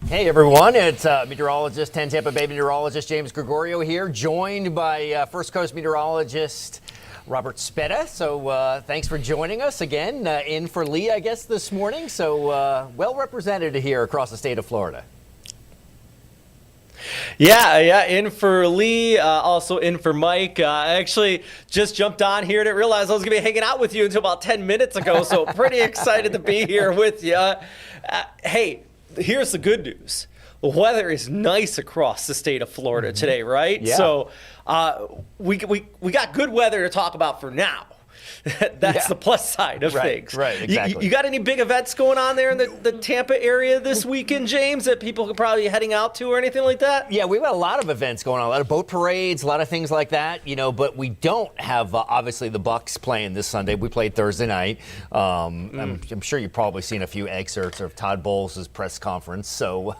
Hey everyone, it's meteorologist, 10 Tampa Bay meteorologist James Gregorio here, joined by First Coast meteorologist Robert Speta. So thanks for joining us again, in for Lee, I guess, this morning. So well represented here across the state of Florida. Yeah, in for Lee, also in for Mike. I actually just jumped on here. Didn't realize I was going to be hanging out with you until about 10 minutes ago, so pretty excited to be here with you. Hey, here's the good news. The weather is nice across the state of Florida today, right? Yeah. So we got good weather to talk about for now. That's the plus side of things. Right, exactly. You got any big events going on there in the Tampa area this weekend, James, that people could probably be heading out to or anything like that? Yeah, we've got a lot of events going on, a lot of boat parades, a lot of things like that, but we don't have, obviously, the Bucks playing this Sunday. We played Thursday night. I'm sure you've probably seen a few excerpts of Todd Bowles' press conference, so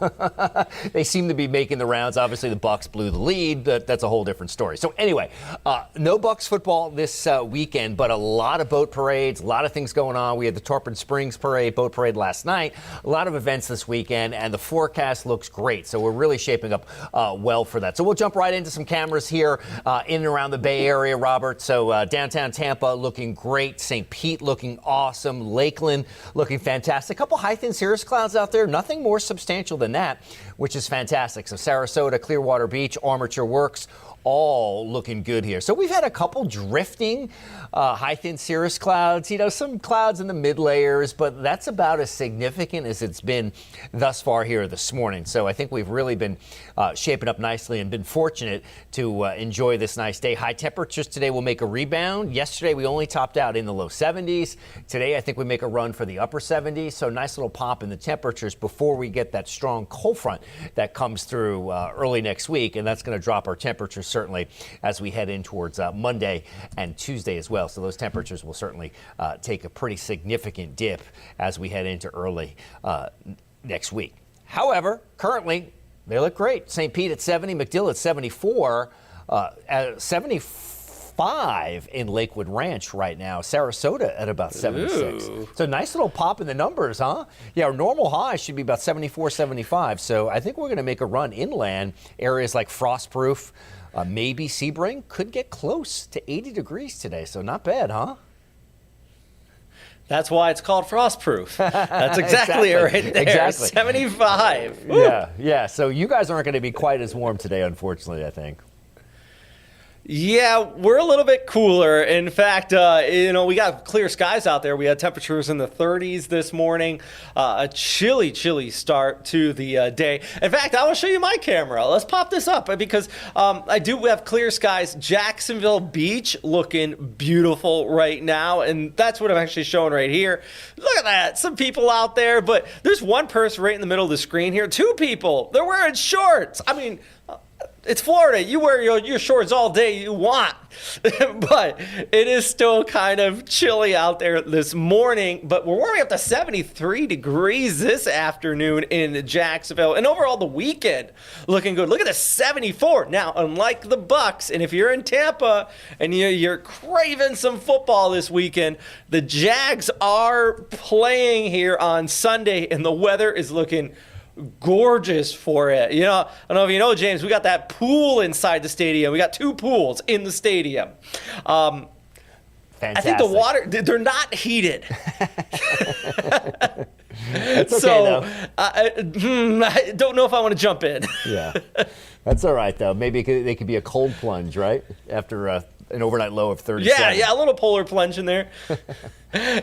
they seem to be making the rounds. Obviously, the Bucks blew the lead, but that's a whole different story. So anyway, no Bucks football this weekend, but a lot of boat parades, a lot of things going on. We had the Tarpon Springs parade, boat parade last night, a lot of events this weekend, and the forecast looks great. So we're really shaping up well for that. So we'll jump right into some cameras here in and around the Bay Area, Robert. So downtown Tampa looking great, St. Pete looking awesome, Lakeland looking fantastic. A couple high thin cirrus clouds out there, nothing more substantial than that, which is fantastic. So Sarasota, Clearwater Beach, Armature Works, all looking good here. So we've had a couple drifting high thin cirrus clouds, some clouds in the mid layers, but that's about as significant as it's been thus far here this morning. So I think we've really been shaping up nicely and been fortunate to enjoy this nice day. High temperatures today will make a rebound. Yesterday we only topped out in the low 70s. Today I think we make a run for the upper 70s. So nice little pop in the temperatures before we get that strong cold front that comes through early next week, and that's going to drop our temperatures certainly as we head in towards Monday and Tuesday as well. So those temperatures will certainly take a pretty significant dip as we head into early next week. However, currently they look great. St. Pete at 70, McDill at 74, at 75 in Lakewood Ranch right now. Sarasota at about 76. Ooh. So nice little pop in the numbers, huh? Yeah, our normal high should be about 74, 75. So I think we're going to make a run inland. Areas like Frostproof, maybe Sebring could get close to 80 degrees today. So not bad, huh? That's why it's called frostproof. That's exactly it right there. Exactly. 75. Woo. Yeah. So you guys aren't going to be quite as warm today, unfortunately, I think. Yeah, we're a little bit cooler. In fact, we got clear skies out there. We had temperatures in the 30s this morning. A chilly start to the day. In fact, I will show you my camera. Let's pop this up because we have clear skies. Jacksonville Beach looking beautiful right now, and that's what I'm actually showing right here. Look at that. Some people out there, but there's one person right in the middle of the screen here. Two people. They're wearing shorts. I mean, it's Florida. You wear your shorts all day you want. But it is still kind of chilly out there this morning. But we're warming up to 73 degrees this afternoon in Jacksonville. And overall, the weekend looking good. Look at the 74. Now, unlike the Bucks, and if you're in Tampa and you're craving some football this weekend, the Jags are playing here on Sunday, and the weather is looking gorgeous for it. I don't know if you know, James, we got that pool inside the stadium. We got two pools in the stadium. Fantastic. I think the water, they're not heated. That's okay, so though. I don't know if I want to jump in. Yeah. That's all right, though. Maybe they could be a cold plunge, right? After an overnight low of 37. Yeah, a little polar plunge in there.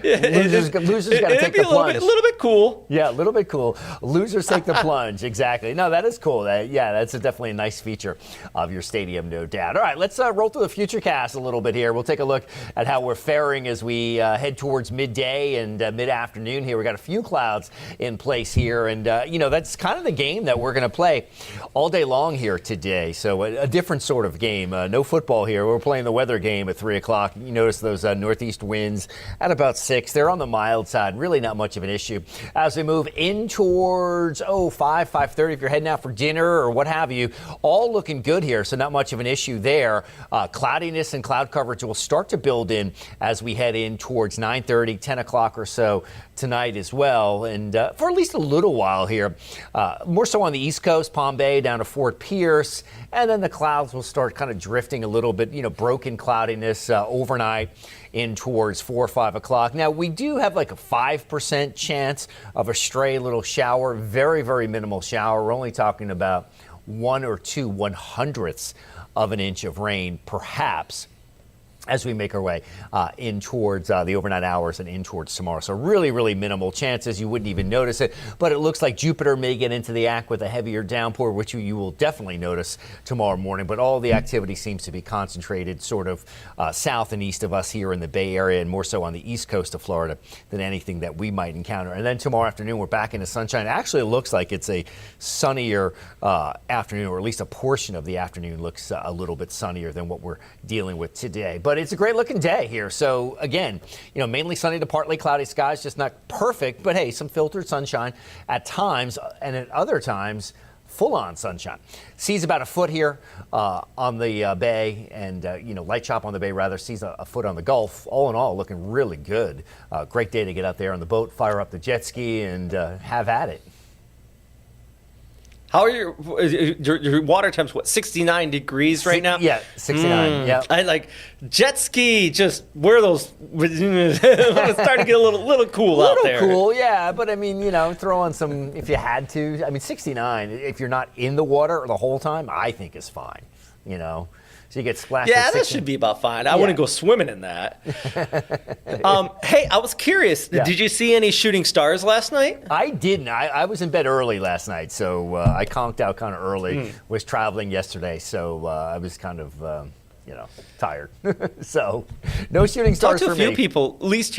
Losers got to take the plunge. A little bit cool. Yeah, a little bit cool. Losers take the plunge. Exactly. No, that is cool. That's definitely a nice feature of your stadium, no doubt. All right, let's roll through the Futurecast a little bit here. We'll take a look at how we're faring as we head towards midday and mid-afternoon here. We got a few clouds in place here, and that's kind of the game that we're going to play all day long here today. So a different sort of game. No football here. We're playing the weather game at 3 o'clock. You notice those northeast winds at about about 6. They're on the mild side. Really not much of an issue. As we move in towards 5:30, if you're heading out for dinner or what have you, all looking good here. So not much of an issue there. Cloudiness and cloud coverage will start to build in as we head in towards 9:30, 10 o'clock or so tonight as well. And for at least a little while here, more so on the East Coast, Palm Bay down to Fort Pierce. And then the clouds will start kind of drifting a little bit, broken cloudiness overnight in towards 4 or 5 o'clock. Now, we do have like a 5% chance of a stray little shower, very, very minimal shower. We're only talking about 1 or 2 1/100ths of an inch of rain, perhaps, as we make our way in towards the overnight hours and in towards tomorrow. So really, really minimal chances. You wouldn't even notice it. But it looks like Jupiter may get into the act with a heavier downpour, which you will definitely notice tomorrow morning. But all the activity seems to be concentrated sort of south and east of us here in the Bay Area, and more so on the east coast of Florida than anything that we might encounter. And then tomorrow afternoon, we're back into sunshine. Actually, it looks like it's a sunnier afternoon, or at least a portion of the afternoon looks a little bit sunnier than what we're dealing with today. But it's a great looking day here. So again, mainly sunny to partly cloudy skies, just not perfect, but hey, some filtered sunshine at times, and at other times, full-on sunshine. Seas about a foot here on the bay, and light chop on the bay rather. Seas a foot on the Gulf. All in all, looking really good. Great day to get out there on the boat, fire up the jet ski, and have at it. How are your water temps? What, 69 degrees right now? Yeah, 69. Yeah. I like jet ski. Just wear those. It's starting to get a little cool out there. Cool, yeah. But I mean, throw on some if you had to. I mean, 69. If you're not in the water the whole time, I think is fine. So you get splashed. Yeah, that should be about fine. I wouldn't go swimming in that. Hey, I was curious. Yeah. Did you see any shooting stars last night? I didn't. I was in bed early last night, so I conked out kind of early. Was traveling yesterday, so I was kind of, tired. So no shooting stars for me. Talked to a few people, at least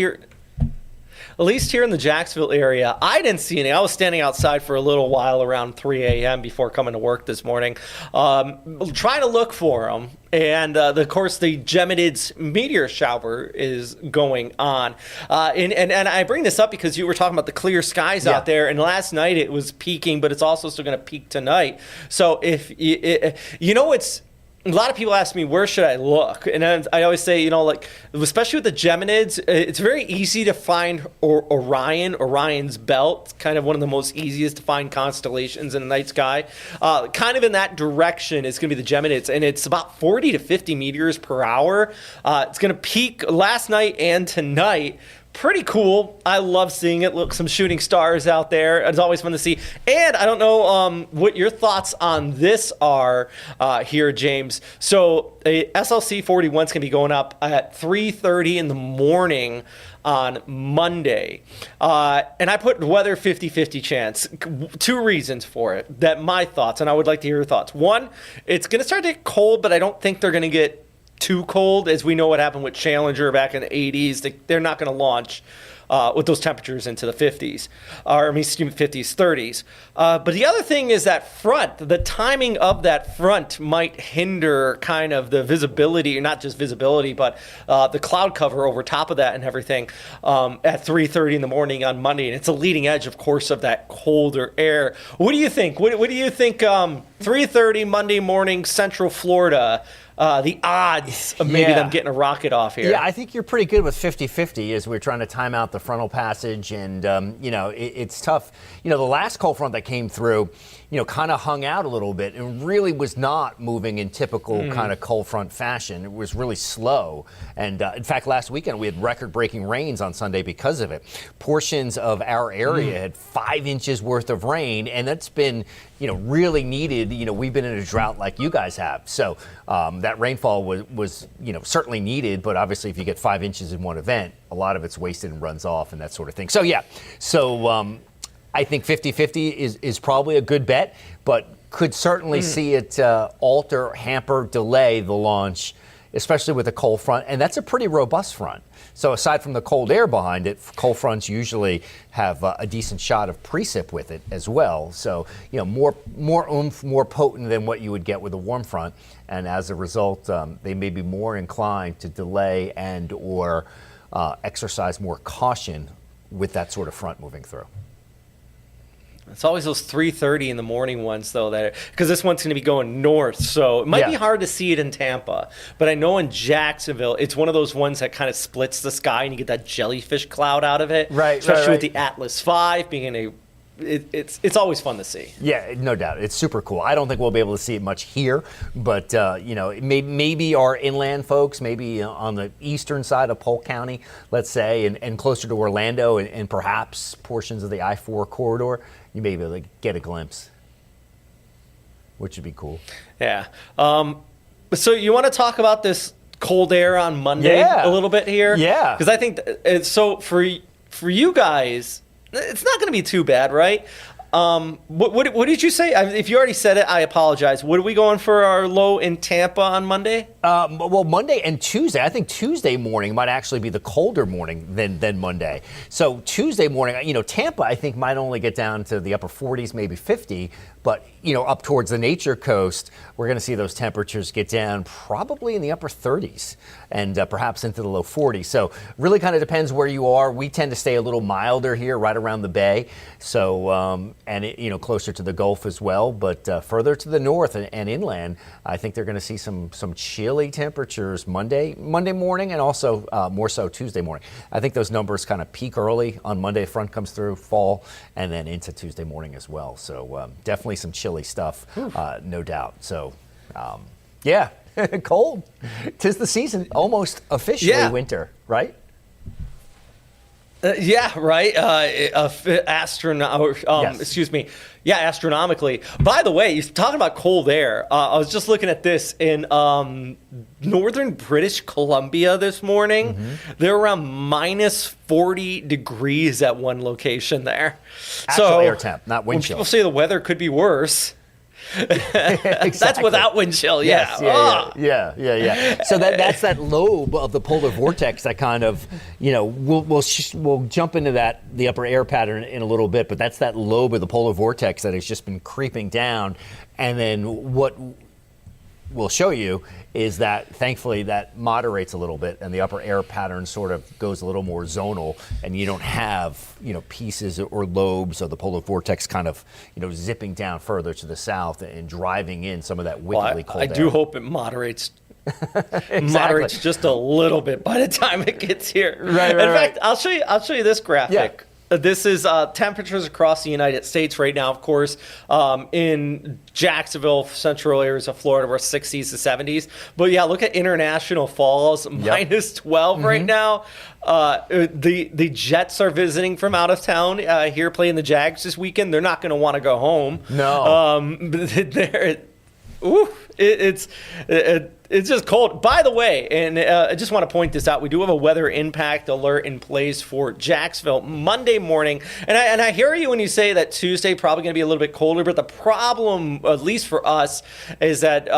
here in the Jacksonville area. I didn't see any. I was standing outside for a little while around 3 a.m. before coming to work this morning, trying to look for them. And, of course, the Geminids meteor shower is going on. And I bring this up because you were talking about the clear skies out there. And last night it was peaking, but it's also still going to peak tonight. So if it's... A lot of people ask me, where should I look? And I always say, especially with the Geminids, it's very easy to find Orion's belt. It's kind of one of the most easiest to find constellations in the night sky. Kind of in that direction is going to be the Geminids, and it's about 40 to 50 meters per hour. It's going to peak last night and tonight. Pretty cool. I love seeing it. Look, some shooting stars out there. It's always fun to see. And I don't know what your thoughts on this are here, James. So a SLC 41 is going to be going up at 3:30 in the morning on Monday. And I put weather 50-50 chance. 2 reasons for it. My thoughts, and I would like to hear your thoughts. One, it's going to start to get cold, but I don't think they're going to get too cold, as we know what happened with Challenger back in the 80s. They're not going to launch with those temperatures into the 50s, 50s, 30s. But the other thing is that front, the timing of that front might hinder kind of the visibility, not just visibility, but the cloud cover over top of that and everything at 3:30 in the morning on Monday. And it's a leading edge, of course, of that colder air. What do you think? What do you think 3:30 Monday morning, Central Florida? The odds of maybe them getting a rocket off here. Yeah, I think you're pretty good with 50-50 as we're trying to time out the frontal passage. And, it's tough. The last cold front that came through, kind of hung out a little bit and really was not moving in typical kind of cold front fashion. It was really slow. And, in fact, last weekend we had record-breaking rains on Sunday because of it. Portions of our area had 5 inches worth of rain, and that's been, really needed. We've been in a drought like you guys have. So that rainfall was certainly needed, but obviously if you get 5 inches in one event, a lot of it's wasted and runs off and that sort of thing. So, I think 50-50 is probably a good bet, but could certainly see it alter, hamper, delay the launch, especially with a cold front. And that's a pretty robust front. So aside from the cold air behind it, cold fronts usually have a decent shot of precip with it as well. So, more oomph, more potent than what you would get with a warm front. And as a result, they may be more inclined to delay and or exercise more caution with that sort of front moving through. It's always those 3:30 in the morning ones, though, that because this one's going to be going north, so it might be hard to see it in Tampa. But I know in Jacksonville, it's one of those ones that kind of splits the sky, and you get that jellyfish cloud out of it. Right, especially right. with the Atlas V being it's always fun to see. Yeah, no doubt. It's super cool. I don't think we'll be able to see it much here, but maybe our inland folks, maybe on the eastern side of Polk County, let's say, and closer to Orlando, and perhaps portions of the I-4 corridor, you may be able to get a glimpse, which would be cool. Yeah. So you want to talk about this cold air on Monday a little bit here? Yeah. Because I think so for you guys, it's not going to be too bad, right? What did you say? If you already said it, I apologize. What are we going for our low in Tampa on Monday? Well, Monday and Tuesday. I think Tuesday morning might actually be the colder morning than Monday. So Tuesday morning, Tampa, I think, might only get down to the upper 40s, maybe 50. But, up towards the Nature Coast, we're going to see those temperatures get down probably in the upper 30s and perhaps into the low 40s. So really kind of depends where you are. We tend to stay a little milder here, right around the bay. So, closer to the Gulf as well. But further to the north and inland, I think they're going to see some chilly temperatures Monday morning and also more so Tuesday morning. I think those numbers kind of peak early on Monday. Front comes through, fall, and then into Tuesday morning as well. So definitely some chilly stuff, no doubt. So, cold. 'Tis the season, almost officially winter, right? Right. Astronomically. By the way, you're talking about cold air. I was just looking at this in northern British Columbia this morning. Mm-hmm. They're around minus 40 degrees at one location there. Actual air temp, not wind chill. People say the weather could be worse. Exactly. That's without wind chill, yeah. So that's that lobe of the polar vortex that kind of, we'll jump into the upper air pattern in a little bit, but that's that lobe of the polar vortex that has just been creeping down. And then what we'll show you is that thankfully that moderates a little bit and the upper air pattern sort of goes a little more zonal, and you don't have pieces or lobes of the polar vortex kind of zipping down further to the south and driving in some of that wickedly cold air. I do hope it moderates. Exactly. Moderates just a little bit by the time it gets here. Right. In fact, I'll show you this graphic. Yeah. This is temperatures across the United States right now, of course. In Jacksonville, central areas of Florida, we're 60s to 70s. But yeah, look at International Falls, minus 12 right now. The Jets are visiting from out of town here, playing the Jags this weekend. They're not going to want to go home. No. It's just cold. By the way, and I just want to point this out, we do have a weather impact alert in place for Jacksonville Monday morning. And I hear you when you say that Tuesday probably going to be a little bit colder, but the problem, at least for us, is that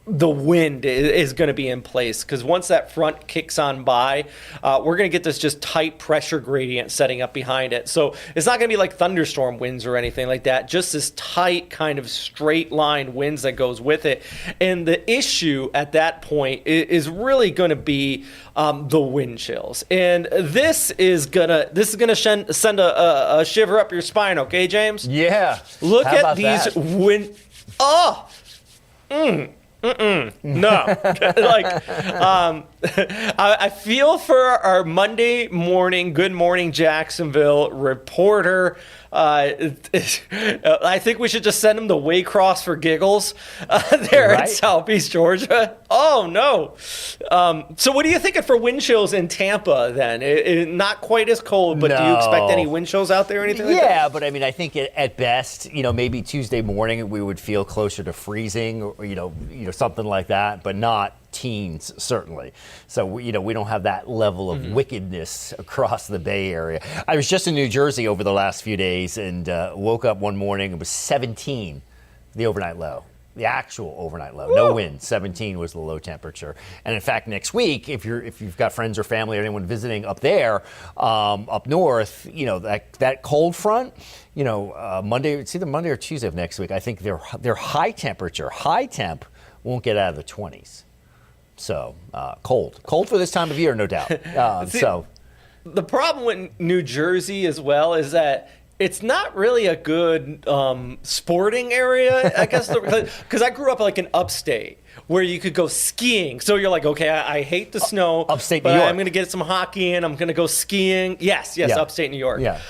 the wind is going to be in place, because once that front kicks on by, we're going to get this just tight pressure gradient setting up behind it. So it's not going to be like thunderstorm winds or anything like that, just this tight kind of straight line winds that goes with it. And the issue at that point is really going to be the wind chills. And this is gonna send a shiver up your spine, okay, James? Yeah. Look at these wind. No. I feel for our Monday morning Good Morning Jacksonville reporter. I think we should just send him to Waycross for giggles there in Southeast Georgia. Oh, no. So what are you thinking for wind chills in Tampa then? Not quite as cold, but do you expect any wind chills out there or anything like that? Yeah, but I mean, I think at best, maybe Tuesday morning we would feel closer to freezing or, something like that, but not teens, certainly. So, we don't have that level of wickedness across the Bay Area. I was just in New Jersey over the last few days and woke up one morning, it was 17, the overnight low. The actual overnight low. No wind. 17 was the low temperature. And in fact, next week, if you've got friends or family or anyone visiting up there, up north, that cold front, Monday, it's either Monday or Tuesday of next week, I think their high temp won't get out of the 20s. So cold for this time of year, no doubt. The problem with New Jersey as well is that it's not really a good sporting area, I guess, because I grew up like in upstate where you could go skiing. So you're like, okay, I hate the snow, upstate but New York. I'm going to get some hockey in. I'm going to go skiing. Yes, Yeah. upstate New York. Yeah.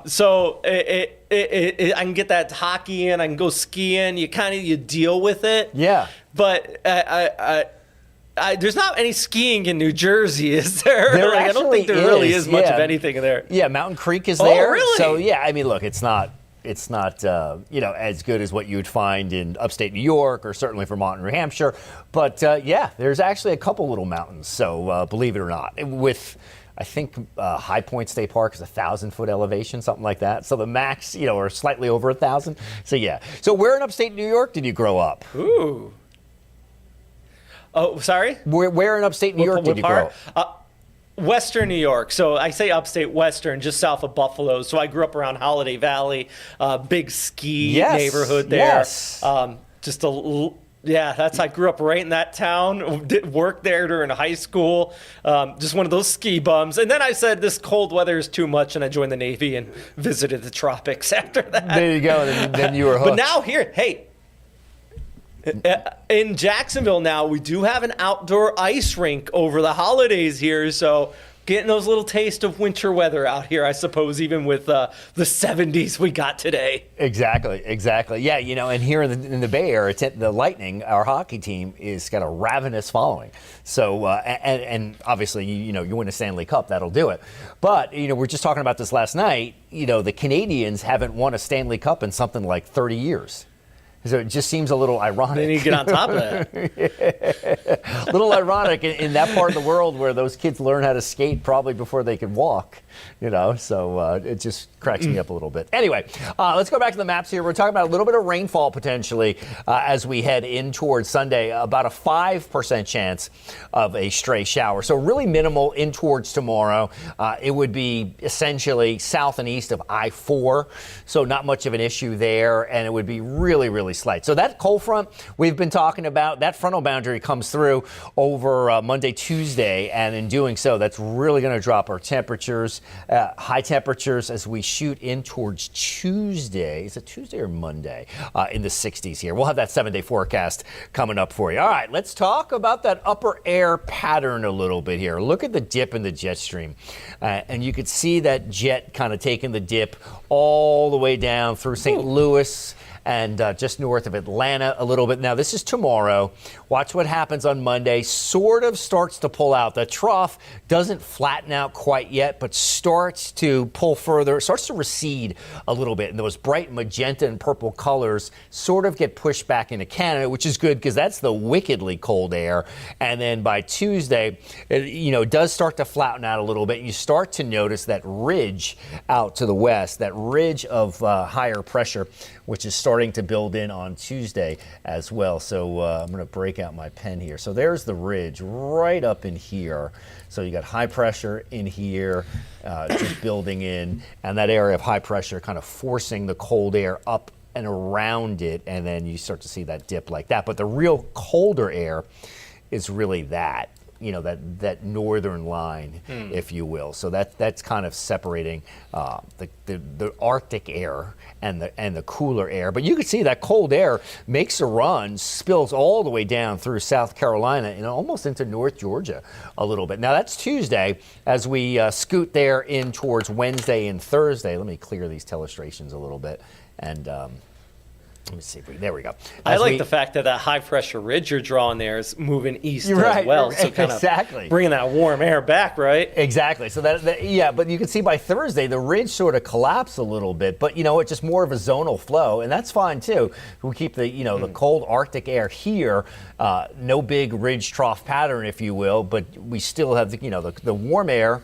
So I can get that hockey in. I can go skiing. You deal with it. Yeah. But there's not any skiing in New Jersey, is there? There I don't think there really is much of anything there. Yeah, Mountain Creek is there. Really? So yeah, I mean, look, it's not as good as what you would find in upstate New York or certainly Vermont and New Hampshire. But yeah, there's actually a couple little mountains. So believe it or not, with I think High Point State Park is 1,000-foot elevation, something like that. So the max, are slightly over 1,000. So yeah. So where in upstate New York did you grow up? Ooh. Oh, sorry? Where in upstate New York did you grow up? Western New York. So I say upstate Western, just south of Buffalo. So I grew up around Holiday Valley, big ski neighborhood there. Yes. I grew up right in that town. Worked there during high school. Just one of those ski bums. And then I said this cold weather is too much, and I joined the Navy and visited the tropics after that. There you go. Then you were hooked. But now here, hey. In Jacksonville now, we do have an outdoor ice rink over the holidays here, so getting those little taste of winter weather out here, I suppose, even with the 70s we got today. Exactly. Yeah, and here in the Bay Area, the Lightning, our hockey team, is got a ravenous following. So, and obviously, you win a Stanley Cup, that'll do it. But, we're just talking about this last night, the Canadians haven't won a Stanley Cup in something like 30 years. So it just seems a little ironic. They need to get on top of that. A little ironic in that part of the world where those kids learn how to skate probably before they could walk, So it just cracks me up a little bit. Anyway, let's go back to the maps here. We're talking about a little bit of rainfall potentially as we head in towards Sunday. About a 5% chance of a stray shower. So really minimal in towards tomorrow. It would be essentially south and east of I-4. So not much of an issue there. And it would be really, really slight. So that cold front we've been talking about, that frontal boundary comes through over Monday, Tuesday, and in doing so, that's really going to drop our temperatures, high temperatures as we shoot in towards Tuesday. Is it Tuesday or Monday? In the 60s here. We'll have that 7-day forecast coming up for you. All right, let's talk about that upper air pattern a little bit here. Look at the dip in the jet stream, and you could see that jet kind of taking the dip all the way down through St. Louis and just north of Atlanta a little bit. Now, this is tomorrow. Watch what happens on Monday. Sort of starts to pull out. The trough doesn't flatten out quite yet, but starts to pull further, starts to recede a little bit. And those bright magenta and purple colors sort of get pushed back into Canada, which is good because that's the wickedly cold air. And then by Tuesday, it does start to flatten out a little bit. You start to notice that ridge out to the west, that ridge of higher pressure, which is starting to build in on Tuesday as well. So I'm going to break out my pen here. So there's the ridge right up in here. So you got high pressure in here, just building in, and that area of high pressure kind of forcing the cold air up and around it, and then you start to see that dip like that. But the real colder air is really that. That northern line, if you will. So that's kind of separating the Arctic air and the cooler air. But you can see that cold air makes a run, spills all the way down through South Carolina and almost into North Georgia a little bit. Now that's Tuesday as we scoot there in towards Wednesday and Thursday. Let me clear these telestrations a little bit and. Let me see. There we go. I like the fact that high pressure ridge you're drawing there is moving east as well. So kind of bringing that warm air back, right? Exactly. So but you can see by Thursday, the ridge sort of collapsed a little bit, but it's just more of a zonal flow, and that's fine too. We keep the, the cold Arctic air here, no big ridge trough pattern, if you will, but we still have the warm air,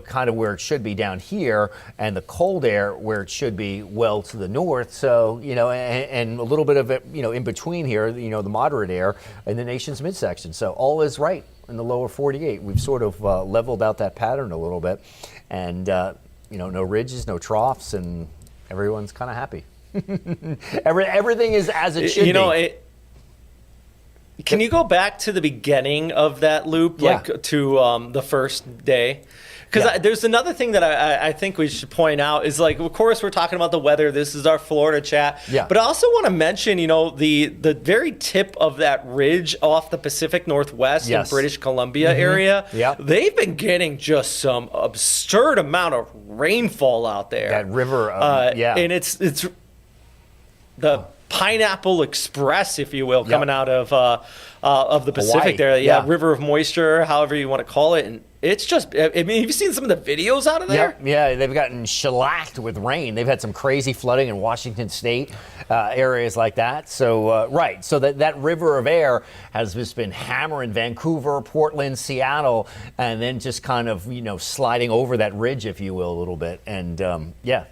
kind of where it should be down here, and the cold air where it should be well to the north. So, and a little bit of it, in between here, the moderate air in the nation's midsection. So all is right in the lower 48. We've sort of leveled out that pattern a little bit, and, no ridges, no troughs, and everyone's kind of happy. Everything is as it should be. Can you go back to the beginning of that loop, like to the first day? Because there's another thing that I think we should point out is, like, of course, we're talking about the weather. This is our Florida chat. Yeah. But I also want to mention, the very tip of that ridge off the Pacific Northwest in British Columbia area. Yeah. They've been getting just some absurd amount of rainfall out there. That river, and it's the Pineapple Express, if you will, coming out of the Pacific Hawaii. there. River of moisture, however you want to call it. And it's just, I mean, have you seen some of the videos out of there? Yeah, they've gotten shellacked with rain. They've had some crazy flooding in Washington State, areas like that. So, so that river of air has just been hammering Vancouver, Portland, Seattle, and then just kind of, sliding over that ridge, if you will, a little bit. And,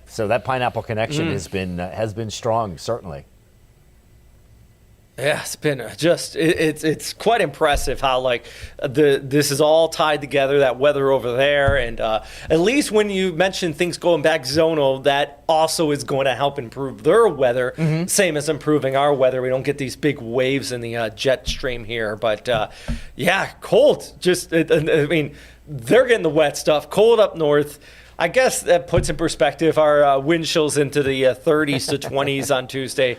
so that Pineapple connection has been strong, certainly. Yeah, it's been it's quite impressive how, like, this is all tied together, that weather over there. And at least when you mention things going back zonal, that also is going to help improve their weather, same as improving our weather. We don't get these big waves in the jet stream here. But, cold. I mean, they're getting the wet stuff. Cold up north. I guess that puts in perspective our wind chills into the 30s to 20s on Tuesday.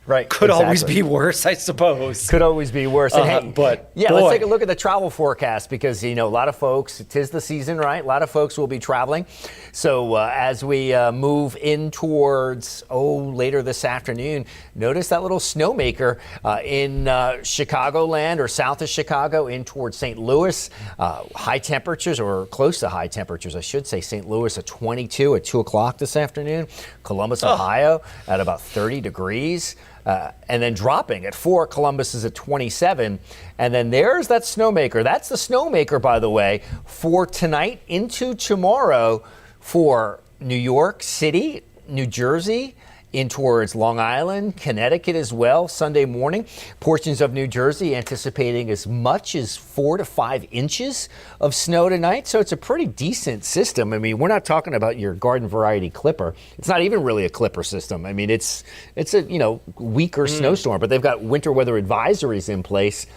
Right. Could always be worse, I suppose. Could always be worse. And let's take a look at the travel forecast because, a lot of folks, 'tis the season, right? A lot of folks will be traveling. So as we move in towards, later this afternoon, notice that little snowmaker in Chicagoland or south of Chicago in towards St. Louis. High temperatures, or close to high temperatures, I should say. St. Louis at 22 at 2 o'clock this afternoon. Columbus, Ohio at about 30 degrees. And then dropping at 4, Columbus is at 27. And then there's that snowmaker. That's the snowmaker, by the way, for tonight into tomorrow for New York City, New Jersey, in towards Long Island, Connecticut as well, Sunday morning. Portions of New Jersey anticipating as much as 4 to 5 inches of snow tonight. So it's a pretty decent system. I mean, we're not talking about your garden variety clipper. It's not even really a clipper system. I mean, it's a, weaker snowstorm, but they've got winter weather advisories in place.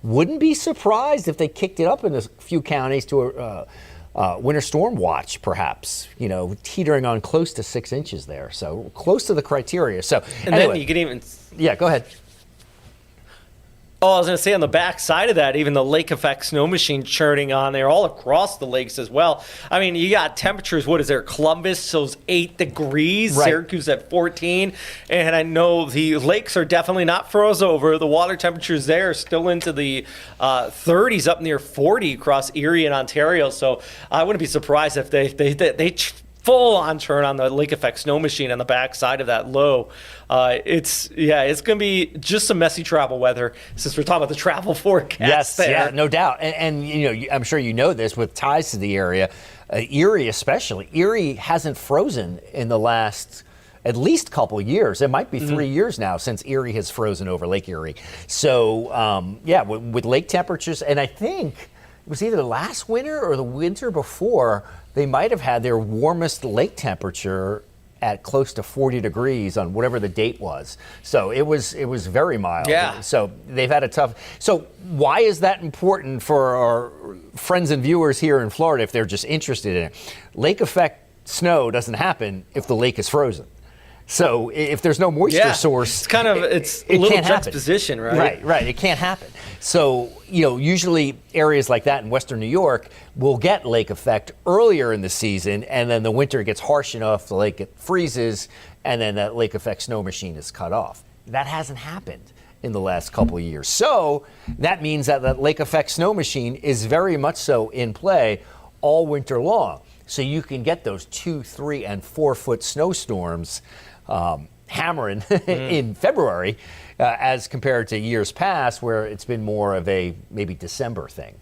Wouldn't be surprised if they kicked it up in a few counties to winter storm watch, perhaps, teetering on close to 6 inches there. So close to the criteria. So, and then you can even. Yeah, go ahead. I was going to say on the back side of that, even the lake effect snow machine churning on there all across the lakes as well. I mean, you got temperatures, what is there? Columbus, so 8 degrees, right. Syracuse at 14. And I know the lakes are definitely not froze over. The water temperatures there are still into the 30s, up near 40 across Erie and Ontario. So I wouldn't be surprised if they full on turn on the lake effect snow machine on the back side of that low. It's going to be just some messy travel weather since we're talking about the travel forecast. Yes, there. Yeah, no doubt. And I'm sure you know this with ties to the area, Erie especially. Erie hasn't frozen in the last at least couple years. It might be 3 years now since Erie has frozen over, Lake Erie. So, with lake temperatures, and I think it was either last winter or the winter before, they might have had their warmest lake temperature at close to 40 degrees on whatever the date was. So it was very mild. Yeah. So they've had a tough. So why is that important for our friends and viewers here in Florida if they're just interested in it? Lake effect snow doesn't happen if the lake is frozen. So if there's no moisture source, it's a little juxtaposition, right? Right. It can't happen. So, usually areas like that in Western New York will get lake effect earlier in the season, and then the winter gets harsh enough, the lake freezes, and then that lake effect snow machine is cut off. That hasn't happened in the last couple of years. So that means that lake effect snow machine is very much so in play all winter long. So you can get those 2, 3, and 4 foot snowstorms hammering in February as compared to years past where it's been more of a maybe December thing.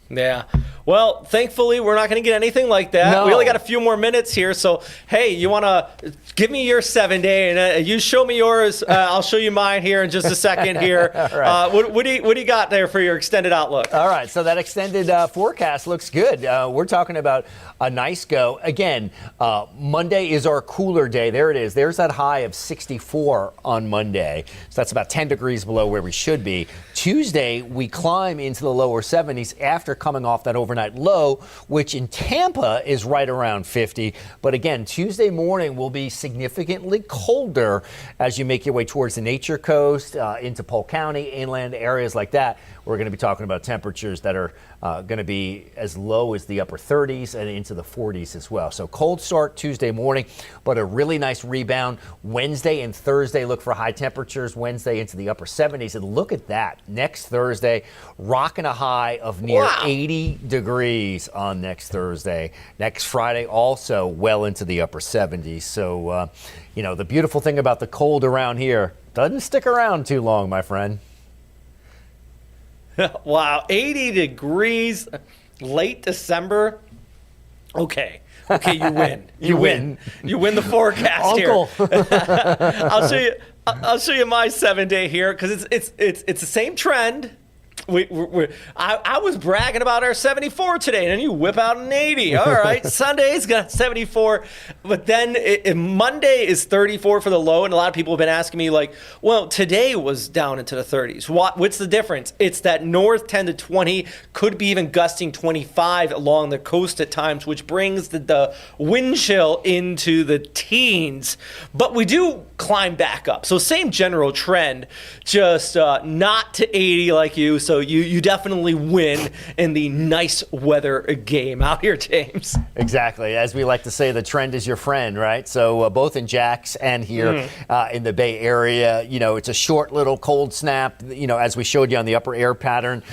Yeah. Well, thankfully, we're not going to get anything like that. No. We only got a few more minutes here. So, hey, you want to give me your 7-day and you show me yours. I'll show you mine here in just a second here. Right. What do you got there for your extended outlook? All right, so that extended forecast looks good. We're talking about a nice go. Again, Monday is our cooler day. There it is. There's that high of 64 on Monday. So that's about 10 degrees below where we should be. Tuesday, we climb into the lower 70s after coming off that overnight low, which in Tampa is right around 50. But again, Tuesday morning will be significantly colder as you make your way towards the Nature Coast, into Polk County, inland areas like that. We're going to be talking about temperatures that are going to be as low as the upper 30s and into the 40s as well. So cold start Tuesday morning, but a really nice rebound. Wednesday and Thursday, look for high temperatures. Wednesday into the upper 70s. And look at that. Next Thursday, rocking a high of near 80 degrees on next Thursday. Next Friday, also well into the upper 70s. So, the beautiful thing about the cold around here doesn't stick around too long, my friend. Wow, 80 degrees, late December. Okay, you win. You win the forecast Uncle. Here. I'll show you my 7-day here because it's the same trend. I was bragging about our 74 today, and then you whip out an 80. All right, Sunday's got 74, but then Monday is 34 for the low, and a lot of people have been asking me, like, well, today was down into the 30s. What's the difference? It's that north 10 to 20, could be even gusting 25 along the coast at times, which brings the wind chill into the teens, but we do climb back up. So same general trend, just not to 80 like you. So you definitely win in the nice weather game out here, James. Exactly. As we like to say, the trend is your friend, right? So both in Jax and here in the Bay Area, it's a short little cold snap. As we showed you on the upper air pattern,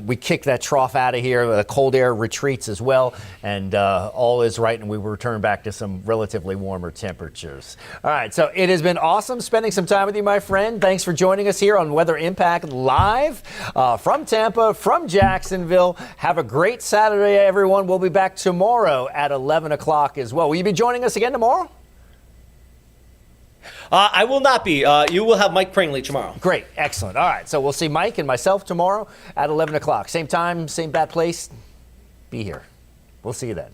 we kick that trough out of here. The cold air retreats as well, and all is right, and we return back to some relatively warmer temperatures. All right, so it has been awesome spending some time with you, my friend. Thanks for joining us here on Weather Impact Live from Tampa, from Jacksonville. Have a great Saturday, everyone. We'll be back tomorrow at 11 o'clock as well. Will you be joining us again tomorrow? I will not be. You will have Mike Pringley tomorrow. Great. Excellent. All right, so we'll see Mike and myself tomorrow at 11 o'clock. Same time, same bad place. Be here. We'll see you then.